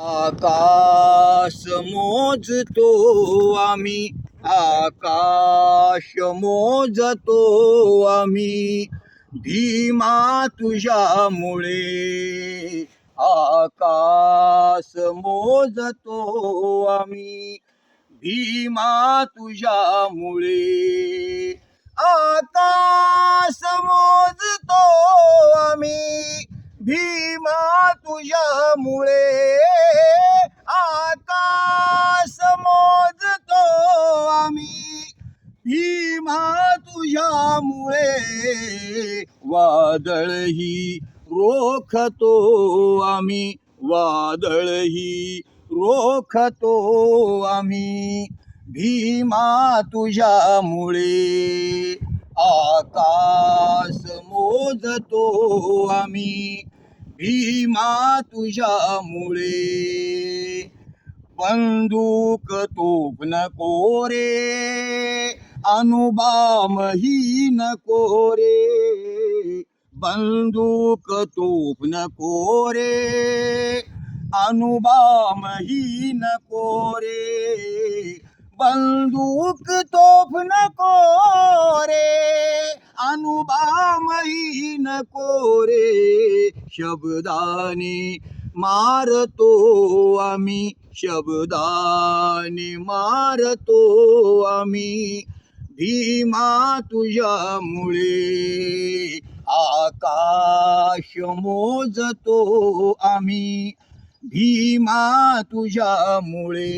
आकाश मोजतो आम्ही, आकाश मोजतो आम्ही, भीमा तुझ्यामुळे. आकाश मोजतो आम्ही, भीमा तुझ्यामुळे. आकाश मोजतो आम्ही, भीमा तुझ्यामुळे. आकाश मोजतो आम्ही, भीमा तुझ्यामुळे. वादळही रोखतो आम्ही, वादळही रोखतो आम्ही, भीमा तुझ्यामुळे. आकाश मोजतो आम्ही, भीमा तुझ्यामुळे. बंदूक तोफ नको रे, अणुबॉम्बही नको रे. बंदूक तोफ नको रे, अणुबॉम्बही नको रे. बंदूक तोफ नको रे, अणुबॉम्बही नको रे. शब्दाने मारतो आम्ही, शब्दाने मारतो आम्ही, भीमा तुझ्यामुळे. आकाश मोजतो आम्ही, भीमा तुझ्यामुळे.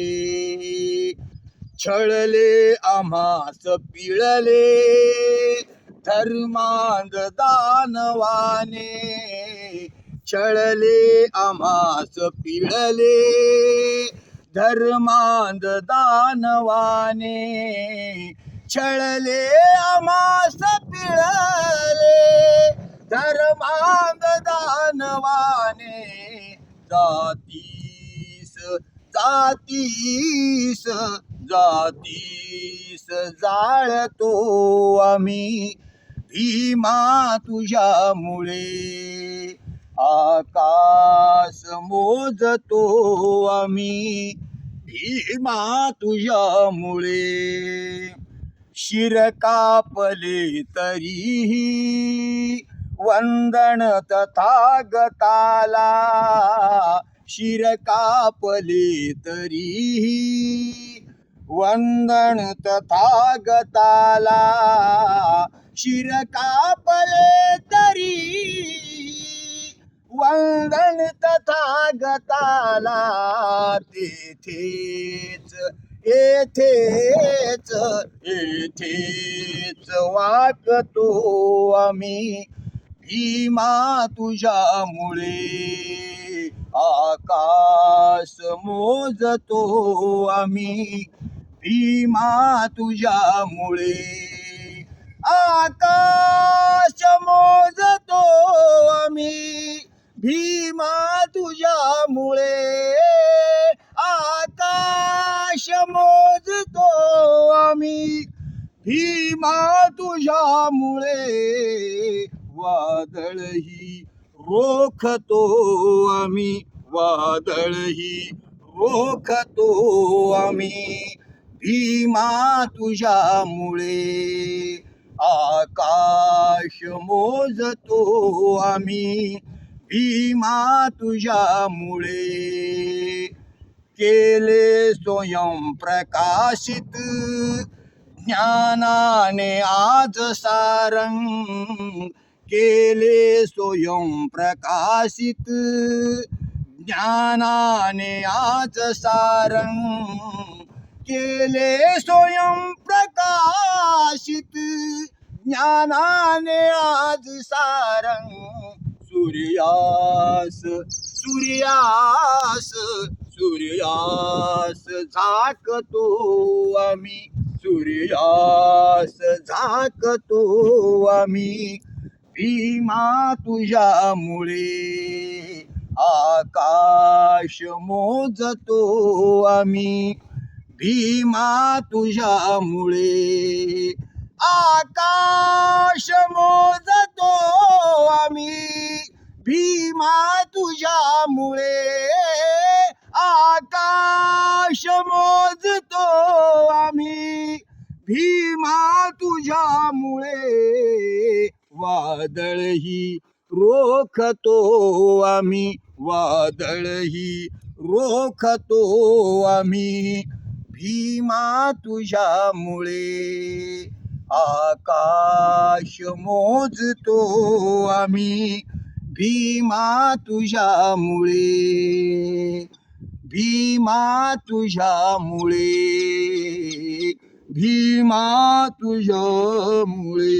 छळले आम्हास पिळले, धर्मांध दानवाने. छळले आम्हास पिळले, धर्मांध दानवाने. छळले आम्हास पिळले, धर्मांध दानवाने. जातीस जातीस जातीस जाळतो आम्ही, भीमा तुझ्यामुळे. आकाश मोजतो आम्ही, भीमा तुझ्यामुळे. शिर कापले तरीही वंदन तथागताला. शिर कापले तरीही वंदन तथागताला. शिर कापले तरी वंदन तथागताला. तेथेच येथेच येथेच वाकतो आम्ही, भीमा तुझ्यामुळे. आकाश मोजतो आम्ही, भीमा तुझ्यामुळे. आकाश मोजतो आम्ही, भीमा तुझ्यामुळे. आकाश मोजतो आम्ही, भीमा तुझ्यामुळे. वादळही रोखतो आम्ही, वादळही रोखतो आम्ही, भीमा तुझ्यामुळे. आकाश मोजतो आम्ही, भीमा तुझ्यामुळे. केले स्वयं प्रकाशित ज्ञानाने आज सारंग. केले स्वयं प्रकाशित ज्ञानाने आज सारंग. केले स्वयं प्रकाशित ज्ञानाने आज सारंग. सूर्यास सूर्यास सूर्यास झाकतो आम्ही, सूर्यास झाकतो आम्ही, भीमा तुझ्यामुळे. आकाश मोजतो आम्ही, भीमा तुझ्यामुळे. आकाश मोजतो आम्ही, भीमा तुझ्यामुळे. मोजतो आम्ही भीमा तुझ्यामुळे वादळही रोखतो आम्ही वादळही रोखतो आम्ही भीमा तुझ्यामुळे आकाश मोजतो आम्ही भीमा तुझ्यामुळे भीमा तुझ्यामुळे भीमा तुझ्यामुळे